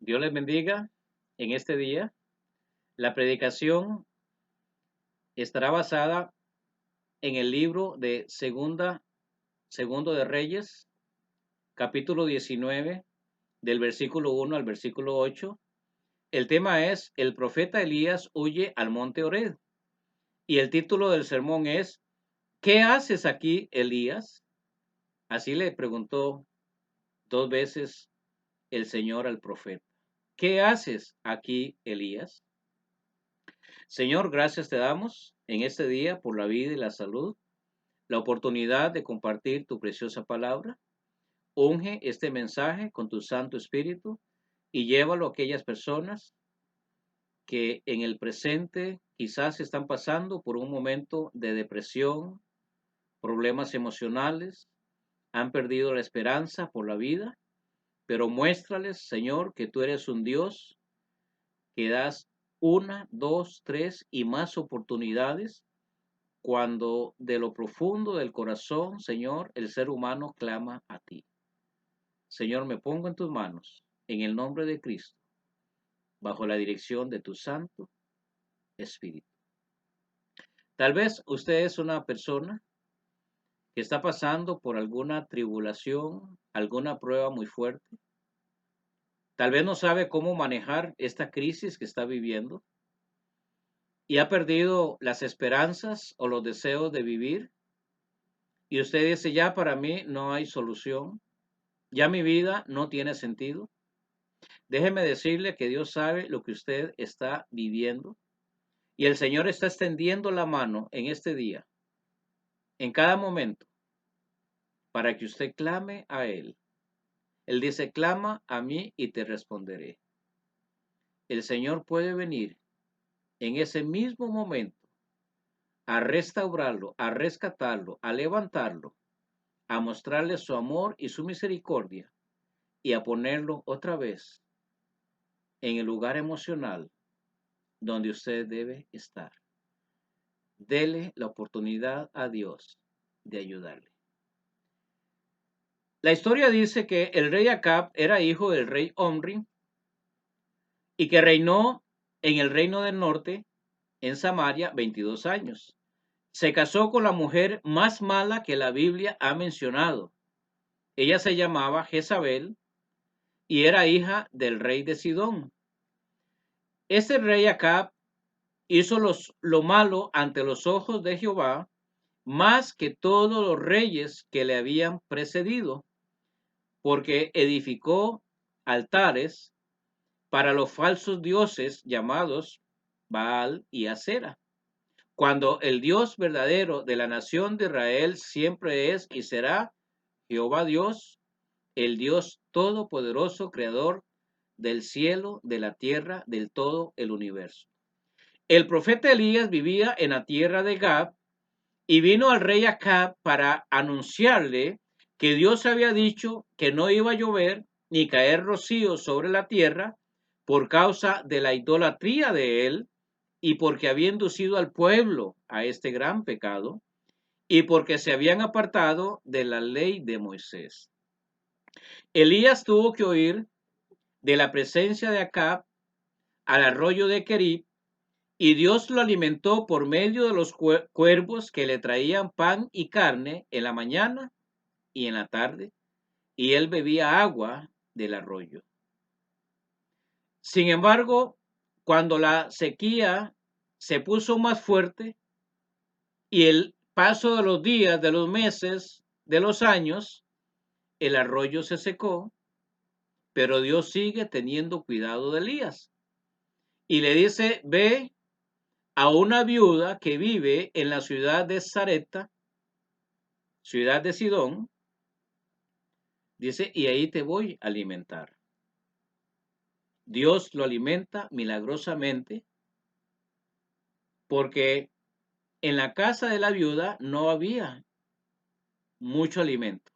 Dios les bendiga en este día. La predicación estará basada en el libro de Segundo de Reyes, capítulo 19, del versículo 1 al versículo 8. El tema es: el profeta Elías huye al monte Horeb. Y el título del sermón es: ¿qué haces aquí, Elías? Así le preguntó dos veces el Señor al profeta. ¿Qué haces aquí, Elías? Señor, gracias te damos en este día por la vida y la salud, la oportunidad de compartir tu preciosa palabra. Unge este mensaje con tu Santo Espíritu y llévalo a aquellas personas que en el presente quizás están pasando por un momento de depresión, problemas emocionales, han perdido la esperanza por la vida, pero muéstrales, Señor, que tú eres un Dios que das una, dos, tres y más oportunidades cuando de lo profundo del corazón, Señor, el ser humano clama a ti. Señor, me pongo en tus manos, en el nombre de Cristo, bajo la dirección de tu Santo Espíritu. Tal vez usted es una persona que está pasando por alguna tribulación, alguna prueba muy fuerte. Tal vez no sabe cómo manejar esta crisis que está viviendo y ha perdido las esperanzas o los deseos de vivir. Y usted dice, ya para mí no hay solución, ya mi vida no tiene sentido. Déjeme decirle que Dios sabe lo que usted está viviendo y el Señor está extendiendo la mano en este día, en cada momento, para que usted clame a Él. Él dice, clama a mí y te responderé. El Señor puede venir en ese mismo momento a restaurarlo, a rescatarlo, a levantarlo, a mostrarle su amor y su misericordia y a ponerlo otra vez en el lugar emocional donde usted debe estar. Dele la oportunidad a Dios de ayudarle. La historia dice que el rey Acab era hijo del rey Omri y que reinó en el reino del norte, en Samaria, 22 años. Se casó con la mujer más mala que la Biblia ha mencionado. Ella se llamaba Jezabel y era hija del rey de Sidón. Este rey Acab hizo lo malo ante los ojos de Jehová, más que todos los reyes que le habían precedido, porque edificó altares para los falsos dioses llamados Baal y Acera, cuando el Dios verdadero de la nación de Israel siempre es y será Jehová Dios, el Dios todopoderoso, creador del cielo, de la tierra, del todo el universo. El profeta Elías vivía en la tierra de Gab y vino al rey Acab para anunciarle que Dios había dicho que no iba a llover ni caer rocío sobre la tierra por causa de la idolatría de él y porque había inducido al pueblo a este gran pecado y porque se habían apartado de la ley de Moisés. Elías tuvo que huir de la presencia de Acab al arroyo de Querib y Dios lo alimentó por medio de los cuervos que le traían pan y carne en la mañana y en la tarde, y él bebía agua del arroyo. Sin embargo, cuando la sequía se puso más fuerte y el paso de los días, de los meses, de los años, el arroyo se secó, pero Dios sigue teniendo cuidado de Elías. Y le dice, ve a una viuda que vive en la ciudad de Sarepta, ciudad de Sidón, dice, y ahí te voy a alimentar. Dios lo alimenta milagrosamente porque en la casa de la viuda no había mucho alimento.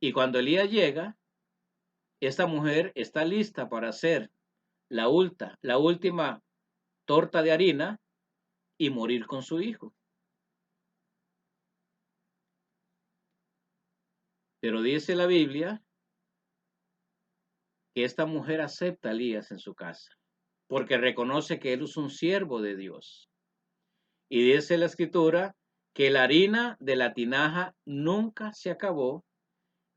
Y cuando Elías llega, esta mujer está lista para hacer la última torta de harina y morir con su hijo. Pero dice la Biblia que esta mujer acepta a Elías en su casa, porque reconoce que él es un siervo de Dios. Y dice la escritura que la harina de la tinaja nunca se acabó,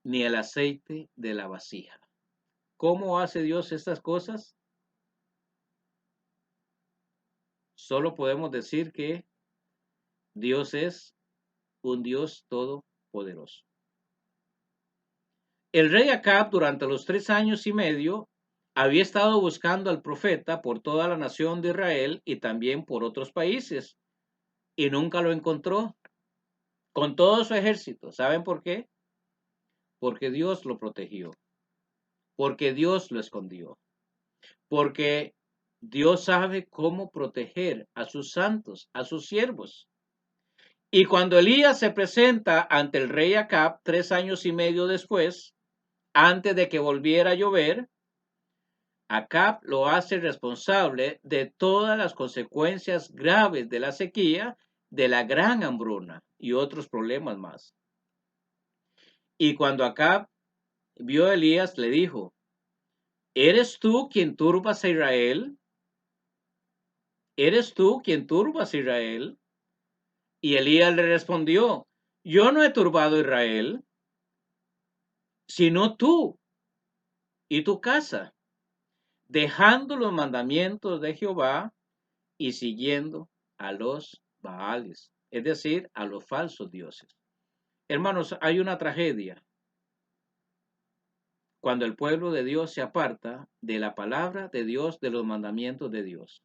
ni el aceite de la vasija. ¿Cómo hace Dios estas cosas? Solo podemos decir que Dios es un Dios todopoderoso. El rey Acab durante los 3 años y medio había estado buscando al profeta por toda la nación de Israel y también por otros países y nunca lo encontró con todo su ejército. ¿Saben por qué? Porque Dios lo protegió, porque Dios lo escondió, porque Dios sabe cómo proteger a sus santos, a sus siervos. Y cuando Elías se presenta ante el rey Acab 3 años y medio después, antes de que volviera a llover, Acab lo hace responsable de todas las consecuencias graves de la sequía, de la gran hambruna y otros problemas más. Y cuando Acab vio a Elías, le dijo: ¿Eres tú quien turbas a Israel? ¿Eres tú quien turbas a Israel? Y Elías le respondió: Yo no he turbado a Israel, sino tú y tu casa, dejando los mandamientos de Jehová y siguiendo a los Baales, es decir, a los falsos dioses. Hermanos, hay una tragedia cuando el pueblo de Dios se aparta de la palabra de Dios, de los mandamientos de Dios.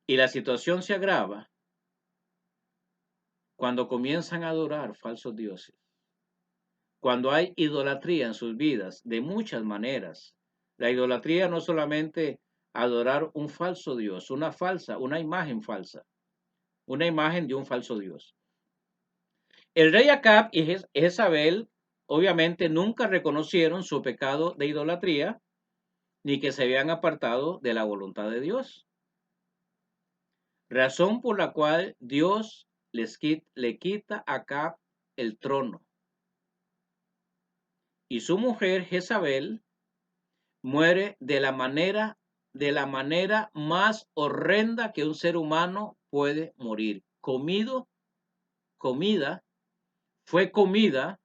Y la situación se agrava cuando comienzan a adorar falsos dioses, cuando hay idolatría en sus vidas de muchas maneras. La idolatría no solamente adorar un falso Dios, una imagen falsa, una imagen de un falso Dios. El rey Acab y Jezabel obviamente nunca reconocieron su pecado de idolatría ni que se habían apartado de la voluntad de Dios. Razón por la cual Dios le quita a Acab el trono. Y su mujer Jezabel muere de la manera más horrenda que un ser humano puede morir. Fue comida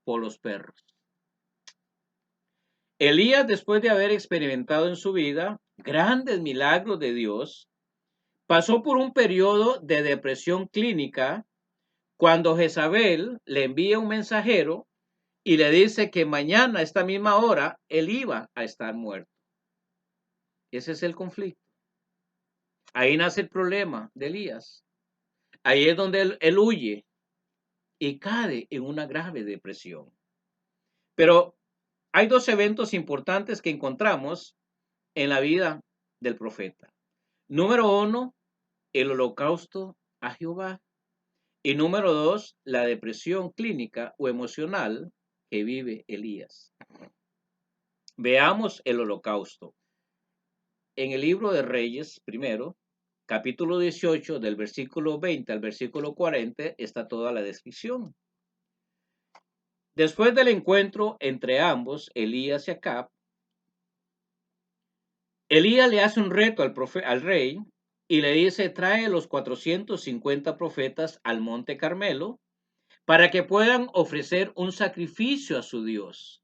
por los perros. Elías, después de haber experimentado en su vida grandes milagros de Dios, pasó por un periodo de depresión clínica cuando Jezabel le envía un mensajero y le dice que mañana a esta misma hora él iba a estar muerto. Ese es el conflicto. Ahí nace el problema de Elías. Ahí es donde él huye y cae en una grave depresión. Pero hay dos eventos importantes que encontramos en la vida del profeta. Número uno, el holocausto a Jehová. Y número dos, la depresión clínica o emocional que vive Elías. Veamos el holocausto. En el libro de Reyes, primero, capítulo 18, del versículo 20 al versículo 40, está toda la descripción. Después del encuentro entre ambos, Elías y Acab, Elías le hace un reto al rey y le dice: trae los 450 profetas al monte Carmelo para que puedan ofrecer un sacrificio a su Dios.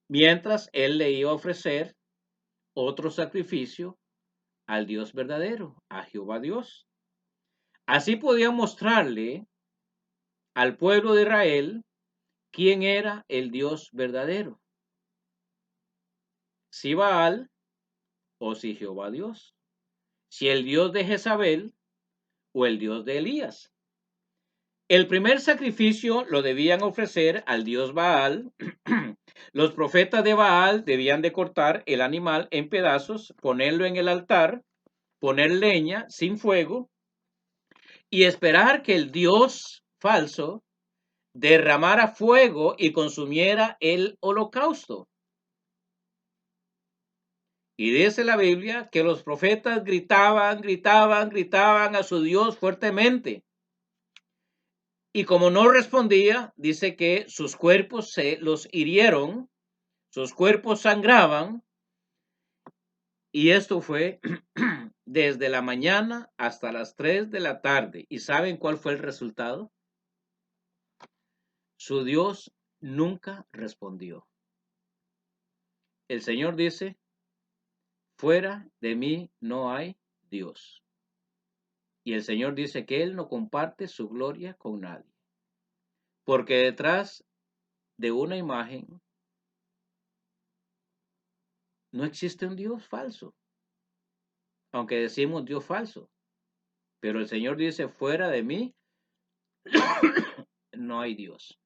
Mientras él le iba a ofrecer otro sacrificio al Dios verdadero, a Jehová Dios. Así podía mostrarle al pueblo de Israel quién era el Dios verdadero, si Baal o si Jehová Dios, si el Dios de Jezabel o el Dios de Elías. El primer sacrificio lo debían ofrecer al Dios Baal. Los profetas de Baal debían de cortar el animal en pedazos, ponerlo en el altar, poner leña sin fuego y esperar que el Dios falso derramara fuego y consumiera el holocausto. Y dice la Biblia que los profetas gritaban a su Dios fuertemente. Y como no respondía, dice que sus cuerpos se los hirieron, sus cuerpos sangraban, y esto fue desde la mañana hasta las 3 de la tarde. ¿Y saben cuál fue el resultado? Su Dios nunca respondió. El Señor dice, fuera de mí no hay Dios. Y el Señor dice que Él no comparte su gloria con nadie. Porque detrás de una imagen no existe un Dios falso. Aunque decimos Dios falso. Pero el Señor dice, fuera de mí no hay Dios.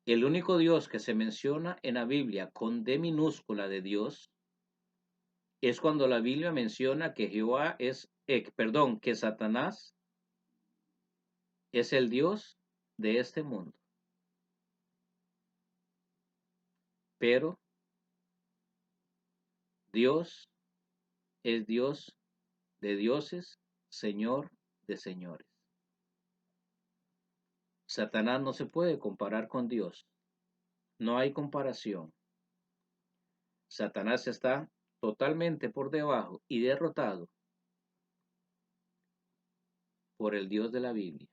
El único Dios que se menciona en la Biblia con D minúscula de Dios es cuando la Biblia menciona que Jehová es, que Satanás es el Dios de este mundo. Pero Dios es Dios de dioses, Señor de señores. Satanás no se puede comparar con Dios. No hay comparación. Satanás está totalmente por debajo y derrotado por el Dios de la Biblia,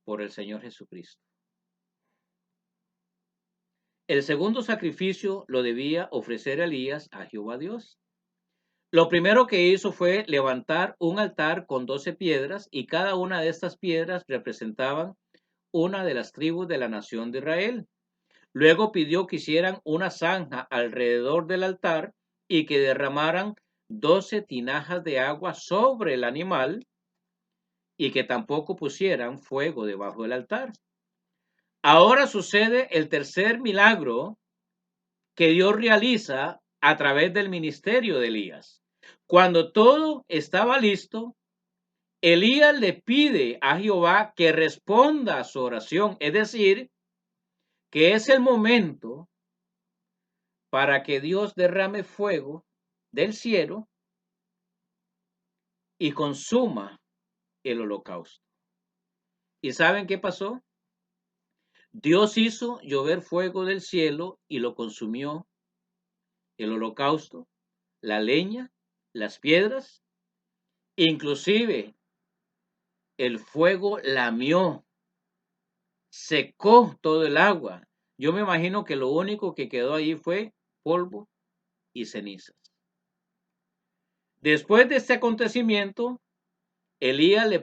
por el Señor Jesucristo. El segundo sacrificio lo debía ofrecer Elías a Jehová Dios. Lo primero que hizo fue levantar un altar con 12 piedras y cada una de estas piedras representaban una de las tribus de la nación de Israel. Luego pidió que hicieran una zanja alrededor del altar y que derramaran 12 tinajas de agua sobre el animal y que tampoco pusieran fuego debajo del altar. Ahora sucede el tercer milagro que Dios realiza a través del ministerio de Elías. Cuando todo estaba listo, Elías le pide a Jehová que responda a su oración, es decir, que es el momento para que Dios derrame fuego del cielo y consuma el holocausto. ¿Y saben qué pasó? Dios hizo llover fuego del cielo y lo consumió, el holocausto, la leña, las piedras, inclusive el fuego lamió, secó todo el agua. Yo me imagino que lo único que quedó ahí fue polvo y cenizas. Después de este acontecimiento, Elías le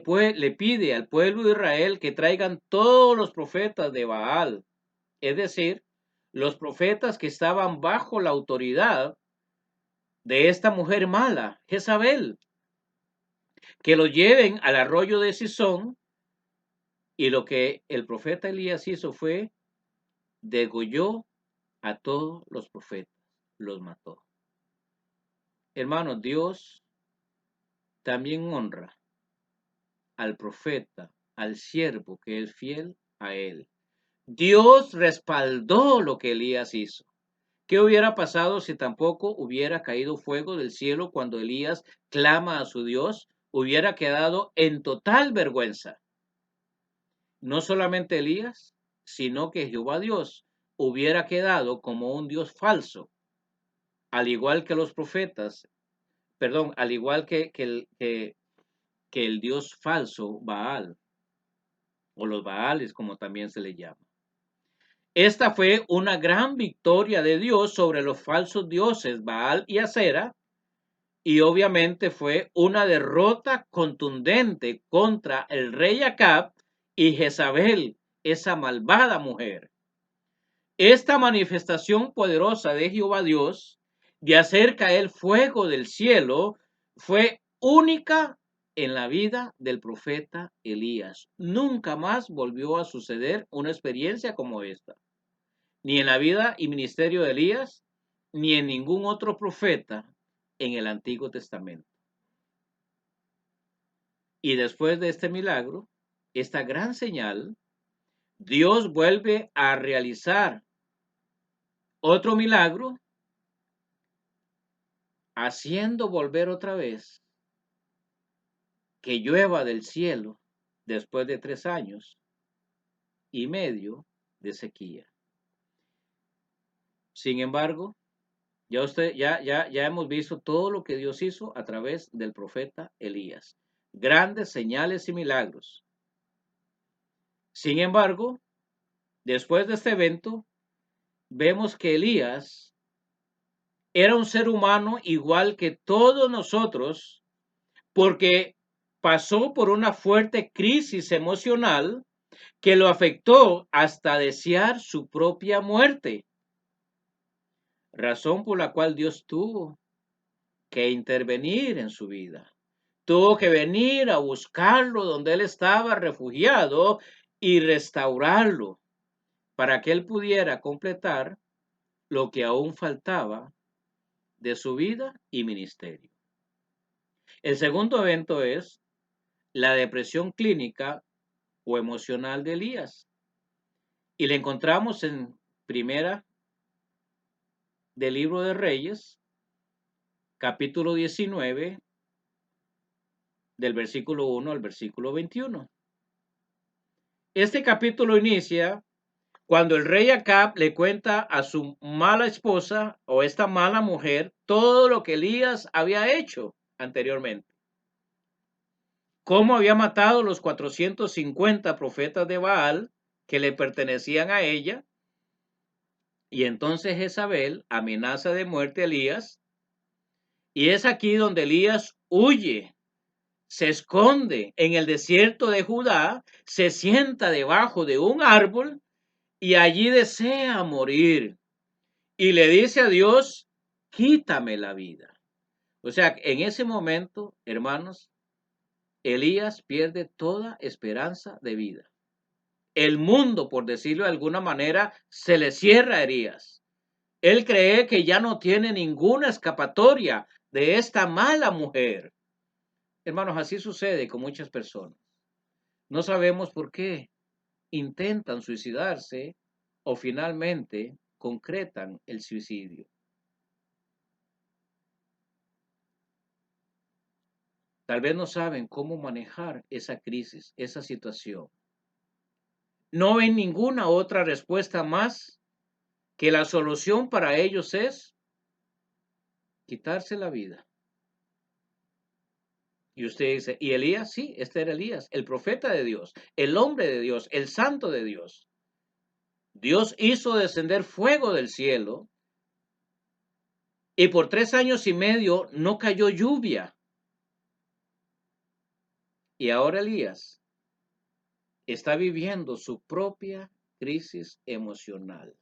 pide al pueblo de Israel que traigan todos los profetas de Baal, es decir, los profetas que estaban bajo la autoridad de esta mujer mala, Jezabel, que lo lleven al arroyo de Sison, y lo que el profeta Elías hizo fue degolló a todos los profetas, los mató. Hermanos, Dios también honra al profeta, al siervo que es fiel a él. Dios respaldó lo que Elías hizo. ¿Qué hubiera pasado si tampoco hubiera caído fuego del cielo cuando Elías clama a su Dios? Hubiera quedado en total vergüenza. No solamente Elías, sino que Jehová Dios hubiera quedado como un Dios falso, al igual que los profetas, perdón, al igual que el Dios falso Baal, o los Baales, como también se le llama. Esta fue una gran victoria de Dios sobre los falsos dioses Baal y Acera, y obviamente fue una derrota contundente contra el rey Acab y Jezabel, esa malvada mujer. Esta manifestación poderosa de Jehová Dios de hacer caer fuego del cielo fue única en la vida del profeta Elías. Nunca más volvió a suceder una experiencia como esta, ni en la vida y ministerio de Elías, ni en ningún otro profeta en el Antiguo Testamento. Y después de este milagro, esta gran señal, Dios vuelve a realizar otro milagro, haciendo volver otra vez que llueva del cielo después de 3 años y medio de sequía. Sin embargo, ya hemos visto todo lo que Dios hizo a través del profeta Elías. Grandes señales y milagros. Sin embargo, después de este evento, vemos que Elías era un ser humano igual que todos nosotros, porque pasó por una fuerte crisis emocional que lo afectó hasta desear su propia muerte, razón por la cual Dios tuvo que intervenir en su vida. Tuvo que venir a buscarlo donde él estaba refugiado y restaurarlo para que él pudiera completar lo que aún faltaba de su vida y ministerio. El segundo evento es la depresión clínica o emocional de Elías. Y le encontramos en Primera del Libro de Reyes, capítulo 19, del versículo 1 al versículo 21. Este capítulo inicia cuando el rey Acab le cuenta a su mala esposa o esta mala mujer todo lo que Elías había hecho anteriormente. Cómo había matado los 450 profetas de Baal que le pertenecían a ella. Y entonces Jezabel amenaza de muerte a Elías. Y es aquí donde Elías huye, se esconde en el desierto de Judá, se sienta debajo de un árbol y allí desea morir. Y le dice a Dios, quítame la vida. O sea, en ese momento, hermanos, Elías pierde toda esperanza de vida. El mundo, por decirlo de alguna manera, se le cierra a Elías. Él cree que ya no tiene ninguna escapatoria de esta mala mujer. Hermanos, así sucede con muchas personas. No sabemos por qué intentan suicidarse o finalmente concretan el suicidio. Tal vez no saben cómo manejar esa crisis, esa situación. No ven ninguna otra respuesta más que la solución para ellos es quitarse la vida. Y usted dice, ¿y Elías? Sí, este era Elías, el profeta de Dios, el hombre de Dios, el santo de Dios. Dios hizo descender fuego del cielo y por 3 años y medio no cayó lluvia. Y ahora Elías está viviendo su propia crisis emocional.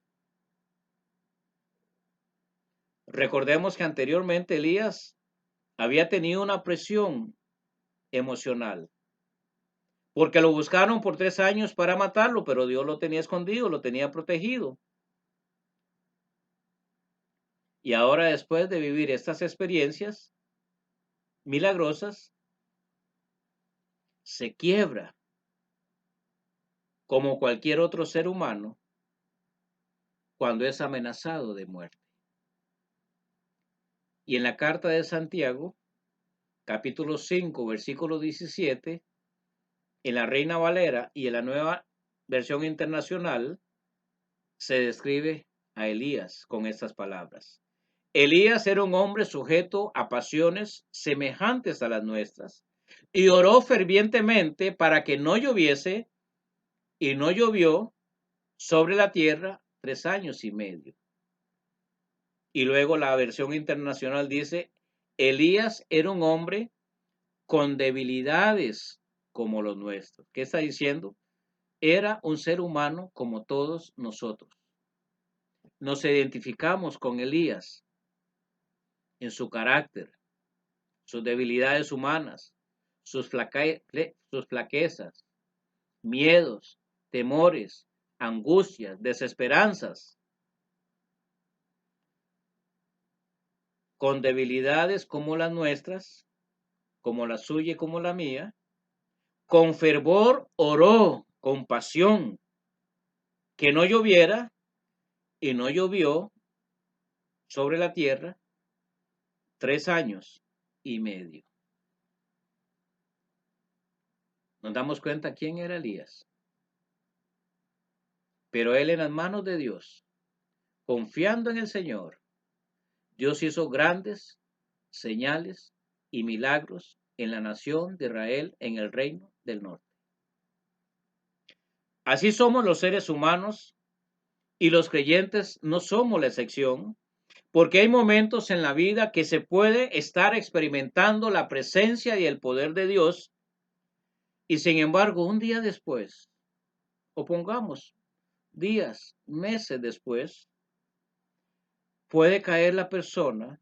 Recordemos que anteriormente Elías había tenido una presión emocional, porque lo buscaron por 3 años para matarlo, pero Dios lo tenía escondido, lo tenía protegido. Y ahora, después de vivir estas experiencias milagrosas, se quiebra como cualquier otro ser humano cuando es amenazado de muerte. Y en la carta de Santiago, capítulo 5, versículo 17, en la Reina Valera y en la Nueva Versión Internacional, se describe a Elías con estas palabras. Elías era un hombre sujeto a pasiones semejantes a las nuestras y oró fervientemente para que no lloviese, y no llovió sobre la tierra 3 años y medio. Y luego la versión internacional dice, Elías era un hombre con debilidades como los nuestros. ¿Qué está diciendo? Era un ser humano como todos nosotros. Nos identificamos con Elías en su carácter, sus debilidades humanas, sus flaquezas, miedos, temores, angustias, desesperanzas, con debilidades como las nuestras, como la suya y como la mía, con fervor oró, con pasión, que no lloviera, y no llovió sobre la tierra 3 años y medio. Nos damos cuenta quién era Elías. Pero él en las manos de Dios, confiando en el Señor, Dios hizo grandes señales y milagros en la nación de Israel en el reino del norte. Así somos los seres humanos y los creyentes no somos la excepción, porque hay momentos en la vida que se puede estar experimentando la presencia y el poder de Dios y sin embargo un día después, o pongamos días, meses después, puede caer la persona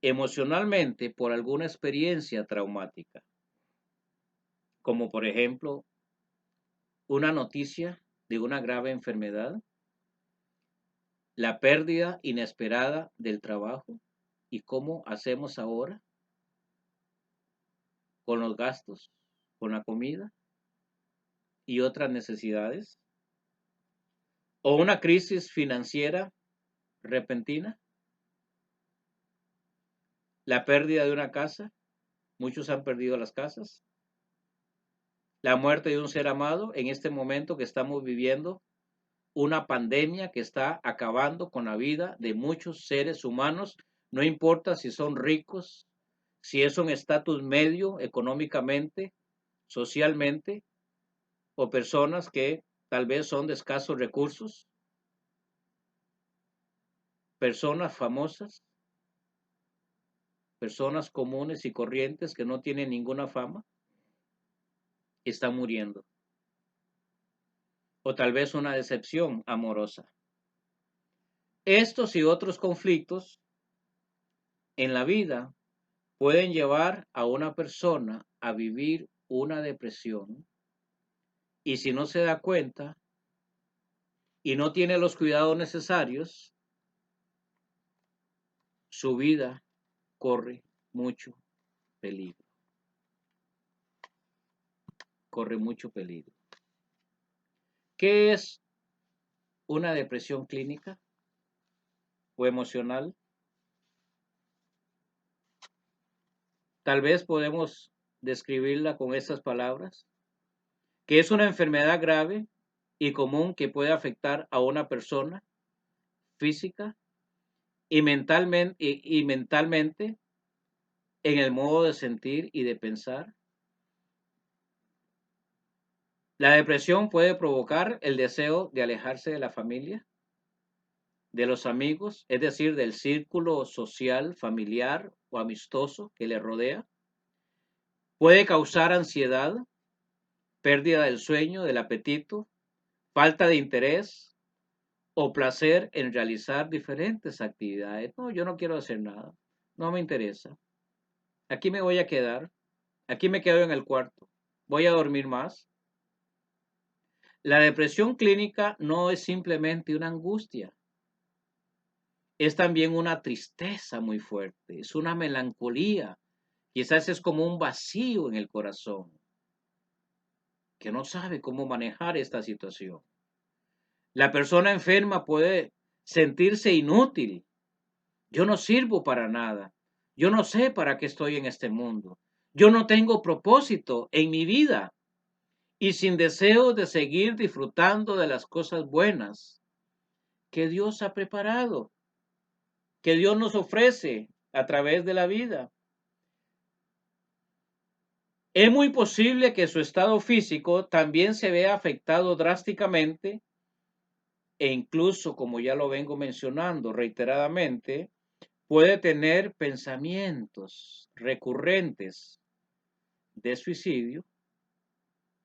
emocionalmente por alguna experiencia traumática, como por ejemplo una noticia de una grave enfermedad, la pérdida inesperada del trabajo y cómo hacemos ahora con los gastos, con la comida y otras necesidades, o una crisis financiera repentina, la pérdida de una casa, muchos han perdido las casas, la muerte de un ser amado en este momento que estamos viviendo, una pandemia que está acabando con la vida de muchos seres humanos, no importa si son ricos, si es un estatus medio económicamente, socialmente, o personas que tal vez son de escasos recursos, personas famosas, personas comunes y corrientes que no tienen ninguna fama, están muriendo. O tal vez una decepción amorosa. Estos y otros conflictos en la vida pueden llevar a una persona a vivir una depresión y si no se da cuenta y no tiene los cuidados necesarios, su vida corre mucho peligro. Corre mucho peligro. ¿Qué es una depresión clínica o emocional? Tal vez podemos describirla con estas palabras, que es una enfermedad grave y común que puede afectar a una persona física y mentalmente en el modo de sentir y de pensar. La depresión puede provocar el deseo de alejarse de la familia, de los amigos, es decir, del círculo social, familiar o amistoso que le rodea. Puede causar ansiedad, pérdida del sueño, del apetito, falta de interés o placer en realizar diferentes actividades. No, yo no quiero hacer nada, no me interesa. Aquí me voy a quedar, aquí me quedo en el cuarto, voy a dormir más. La depresión clínica no es simplemente una angustia, es también una tristeza muy fuerte, es una melancolía, quizás es como un vacío en el corazón, que no sabe cómo manejar esta situación. La persona enferma puede sentirse inútil. Yo no sirvo para nada. Yo no sé para qué estoy en este mundo. Yo no tengo propósito en mi vida y sin deseo de seguir disfrutando de las cosas buenas que Dios ha preparado, que Dios nos ofrece a través de la vida. Es muy posible que su estado físico también se vea afectado drásticamente e incluso, como ya lo vengo mencionando reiteradamente, puede tener pensamientos recurrentes de suicidio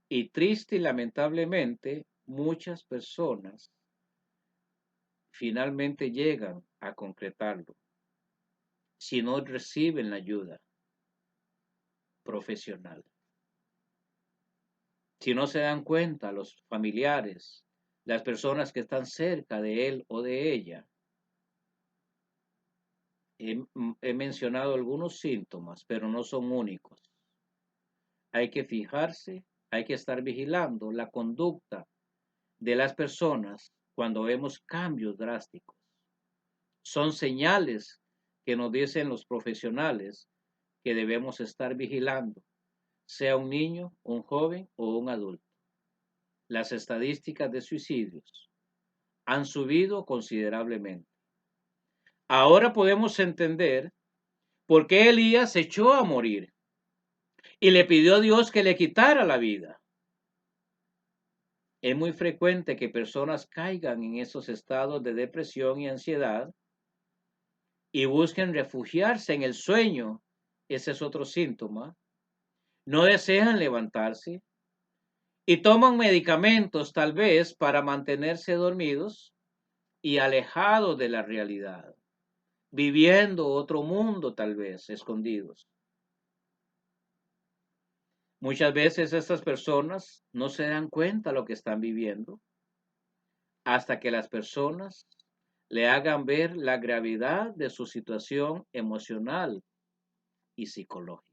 y triste y lamentablemente muchas personas finalmente llegan a concretarlo si no reciben la ayuda profesional. Si no se dan cuenta los familiares, las personas que están cerca de él o de ella, he mencionado algunos síntomas, pero no son únicos. Hay que fijarse, hay que estar vigilando la conducta de las personas cuando vemos cambios drásticos. Son señales que nos dicen los profesionales que debemos estar vigilando. sea un niño, un joven o un adulto. Las estadísticas de suicidios han subido considerablemente. Ahora podemos entender por qué Elías se echó a morir y le pidió a Dios que le quitara la vida. Es muy frecuente que personas caigan en esos estados de depresión y ansiedad y busquen refugiarse en el sueño. Ese es otro síntoma. No desean levantarse y toman medicamentos tal vez para mantenerse dormidos y alejados de la realidad, viviendo otro mundo tal vez, escondidos. Muchas veces estas personas no se dan cuenta de lo que están viviendo hasta que las personas le hagan ver la gravedad de su situación emocional y psicológica.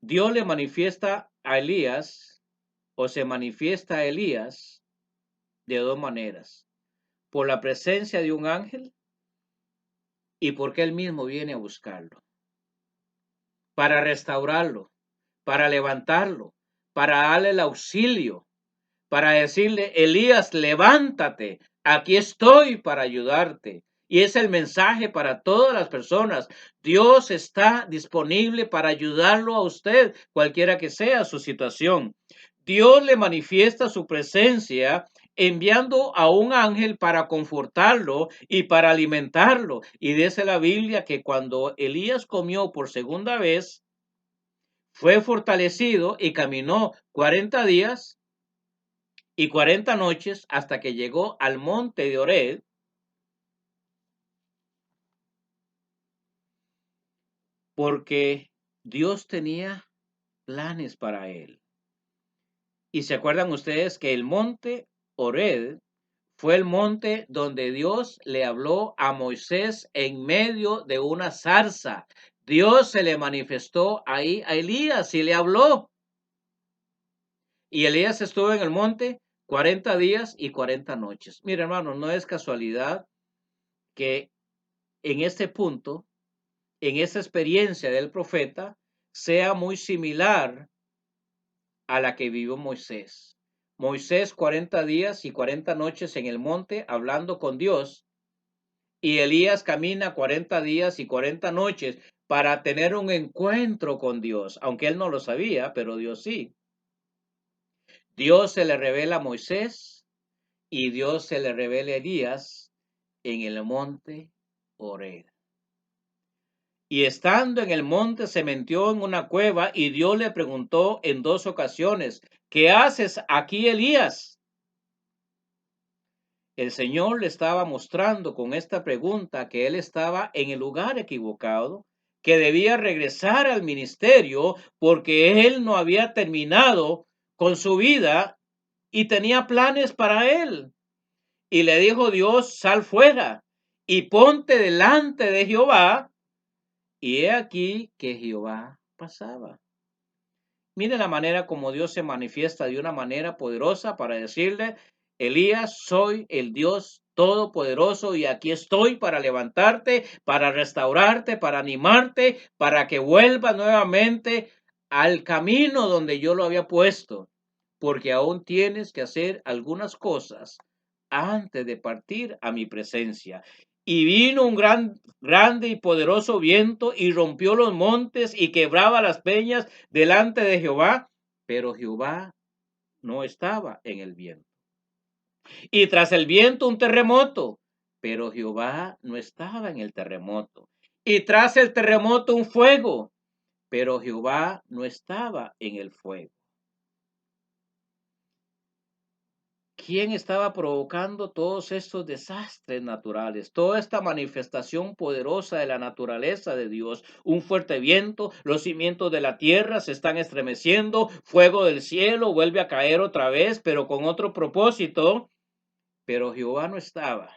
Dios le manifiesta a Elías o se manifiesta a Elías de dos maneras: por la presencia de un ángel y porque él mismo viene a buscarlo, para restaurarlo, para levantarlo, para darle el auxilio, para decirle: Elías, levántate, aquí estoy para ayudarte. Y es el mensaje para todas las personas. Dios está disponible para ayudarlo a usted, cualquiera que sea su situación. Dios le manifiesta su presencia enviando a un ángel para confortarlo y para alimentarlo. Y dice la Biblia que cuando Elías comió por segunda vez, fue fortalecido y caminó 40 días y 40 noches hasta que llegó al monte de Oreb, porque Dios tenía planes para él. Y se acuerdan ustedes que el monte Oreb fue el monte donde Dios le habló a Moisés en medio de una zarza. Dios se le manifestó ahí a Elías y le habló. Y Elías estuvo en el monte 40 días y 40 noches. Mira, hermano, no es casualidad que en este punto, en esa experiencia del profeta, sea muy similar a la que vivió Moisés. Moisés 40 días y 40 noches en el monte hablando con Dios, y Elías camina 40 días y 40 noches para tener un encuentro con Dios, aunque él no lo sabía, pero Dios sí. Dios se le revela a Moisés y Dios se le revela a Elías en el monte Oreb. Y estando en el monte se metió en una cueva y Dios le preguntó en dos ocasiones: ¿qué haces aquí, Elías? El Señor le estaba mostrando con esta pregunta que él estaba en el lugar equivocado, que debía regresar al ministerio porque él no había terminado con su vida y tenía planes para él. Y le dijo Dios: sal fuera y ponte delante de Jehová. Y he aquí que Jehová pasaba. Mire la manera como Dios se manifiesta de una manera poderosa para decirle: Elías, soy el Dios todopoderoso y aquí estoy para levantarte, para restaurarte, para animarte, para que vuelvas nuevamente al camino donde yo lo había puesto, porque aún tienes que hacer algunas cosas antes de partir a mi presencia. Y vino un grande y poderoso viento y rompió los montes y quebraba las peñas delante de Jehová, pero Jehová no estaba en el viento. Y tras el viento un terremoto, pero Jehová no estaba en el terremoto. Y tras el terremoto un fuego, pero Jehová no estaba en el fuego. ¿Quién estaba provocando todos estos desastres naturales? Toda esta manifestación poderosa de la naturaleza de Dios. Un fuerte viento, los cimientos de la tierra se están estremeciendo, fuego del cielo vuelve a caer otra vez, pero con otro propósito. Pero Jehová no estaba.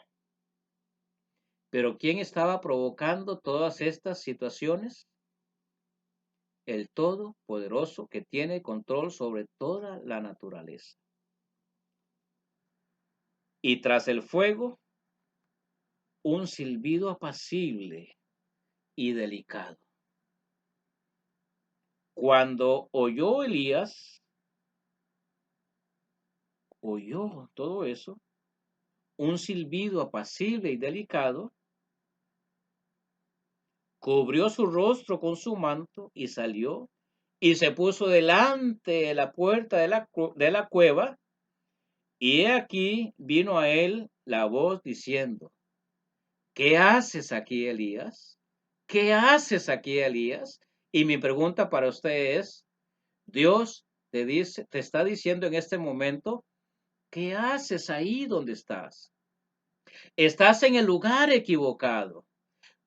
¿Pero quién estaba provocando todas estas situaciones? El Todopoderoso, que tiene control sobre toda la naturaleza. Y tras el fuego, un silbido apacible y delicado. Cuando oyó Elías, oyó todo eso, un silbido apacible y delicado, cubrió su rostro con su manto y salió y se puso delante de la puerta de la cueva, y he aquí vino a él la voz diciendo: ¿qué haces aquí, Elías? ¿Qué haces aquí, Elías? Y mi pregunta para usted es, Dios te está diciendo en este momento, ¿qué haces ahí donde estás? Estás en el lugar equivocado.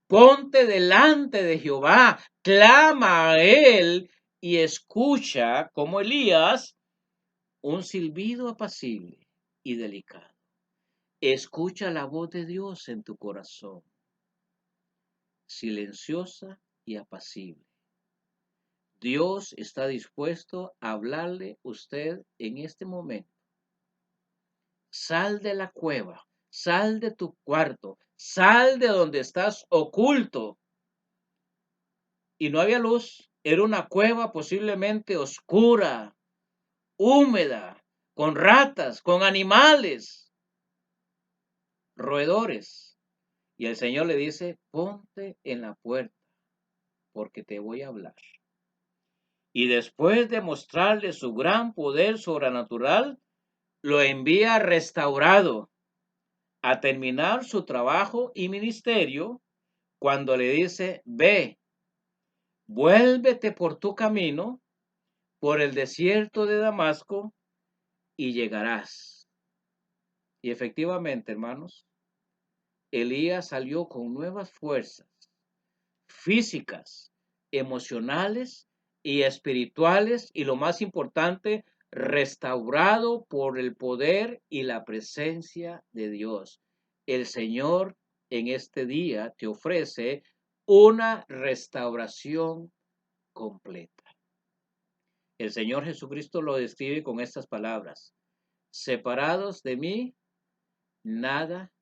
Ponte delante de Jehová, clama a él y escucha como Elías un silbido apacible y delicado. Escucha la voz de Dios en tu corazón, silenciosa y apacible. Dios está dispuesto a hablarle a usted en este momento. Sal de la cueva, sal de tu cuarto, sal de donde estás oculto. Y no había luz, era una cueva posiblemente oscura, húmeda, con ratas, con animales, roedores. Y el Señor le dice, ponte en la puerta, porque te voy a hablar. Y después de mostrarle su gran poder sobrenatural, lo envía restaurado a terminar su trabajo y ministerio, cuando le dice, ve, vuélvete por tu camino, por el desierto de Damasco, y llegarás. Y efectivamente, hermanos, Elías salió con nuevas fuerzas físicas, emocionales y espirituales, y lo más importante, restaurado por el poder y la presencia de Dios. El Señor en este día te ofrece una restauración completa. El Señor Jesucristo lo describe con estas palabras: separados de mí, nada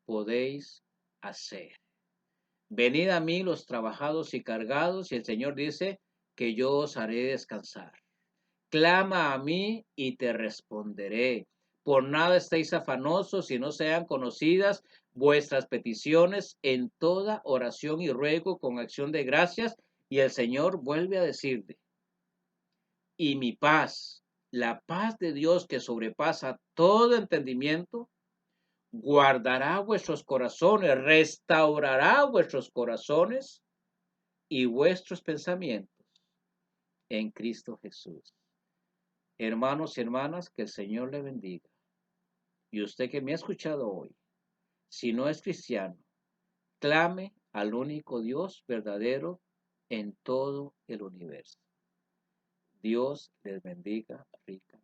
podéis hacer. Venid a mí los trabajados y cargados, y el Señor dice que yo os haré descansar. Clama a mí y te responderé. Por nada estéis afanosos, y no sean conocidas vuestras peticiones en toda oración y ruego con acción de gracias. Y el Señor vuelve a decirte, y mi paz, la paz de Dios que sobrepasa todo entendimiento, guardará vuestros corazones, restaurará vuestros corazones y vuestros pensamientos en Cristo Jesús. Hermanos y hermanas, que el Señor le bendiga. Y usted que me ha escuchado hoy, si no es cristiano, clame al único Dios verdadero en todo el universo. Dios les bendiga rica.